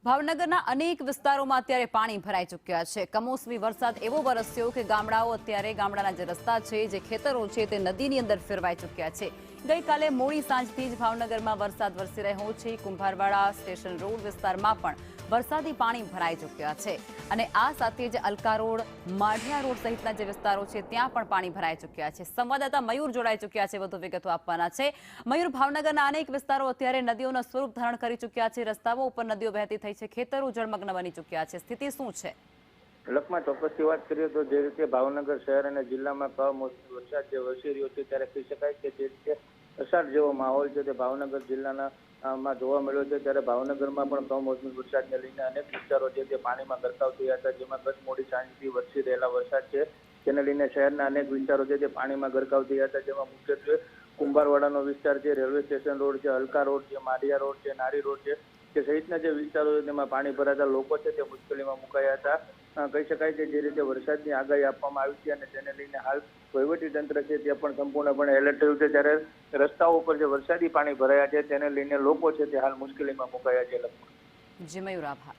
ભાવનગરના અનેક વિસ્તારોમાં અત્યારે પાણી ભરાઈ ચૂક્યા છે। કમોસમી વરસાદ એવો વરસ્યો કે ગામડાના જે રસ્તા છે, જે ખેતરો છે, તે નદીની અંદર ફેરવાઈ ચૂક્યા છે। ગઈકાલે મોડી સાંજથી જ ભાવનગરમાં વરસાદ વરસી રહ્યો છે। કુંભારવાડા સ્ટેશન રોડ વિસ્તારમાં પણ વરસાદી પાણી ભરાઈ ચૂક્યા છે અને આ સાથે જ અલકા રોડ, માઢિયા રોડ સહિતના જે વિસ્તારો છે ત્યાં પણ પાણી ભરાઈ ચૂક્યા છે। સંવાદદાતા મયુર જોડાઈ ચૂક્યા છે, વધુ વિગતો આપવાના છે। મયુર, ભાવનગરના અનેક વિસ્તારો અત્યારે નદીઓના સ્વરૂપ ધારણ કરી ચૂક્યા છે, રસ્તાઓ ઉપર નદીઓ વહેતી થઈ છે, ખેતરો જળમગ્ન બની ચૂક્યા છે, સ્થિતિ શું છે? લખમાં ચોક્કસથી વાત કરીએ તો જે રીતે ભાવનગર શહેર અને જિલ્લામાં કમોસમી વરસાદ જે વરસી રહ્યો છે, ત્યારે કહી શકાય કે જે રીતે અષાઢ જેવો માહોલ છે તે ભાવનગર જિલ્લાના માં જોવા મળ્યો છે। ત્યારે ભાવનગરમાં પણ કમોસમી વરસાદને લઈને અનેક વિસ્તારો છે તે પાણીમાં ગરકાવ થયા હતા, જેમાં ગત મોડી સાંજથી વરસી રહેલા વરસાદ છે તેને લઈને શહેરના અનેક વિસ્તારો છે તે પાણીમાં ગરકાવ થયા હતા, જેમાં મુખ્યત્વે કુંભારવાડાનો વિસ્તાર છે, રેલવે સ્ટેશન રોડ છે, અલકા રોડ છે, માઢિયા રોડ છે, નારી રોડ છે કે સહિતના જે વિસ્તારો છે તેમાં પાણી ભરાતા લોકો છે તે મુશ્કેલીમાં મુકાયા હતા। કહી શકાય કે જે રીતે વરસાદની આગાહી આપવામાં આવી છે અને તેને લઈને હાલ વહીવટીતંત્ર છે તે પણ સંપૂર્ણપણે એલર્ટ થયું છે। ત્યારે રસ્તાઓ ઉપર જે વરસાદી પાણી ભરાયા છે તેને લઈને લોકો છે તે હાલ મુશ્કેલીમાં મુકાયા છે। જી મયુર, આભાર।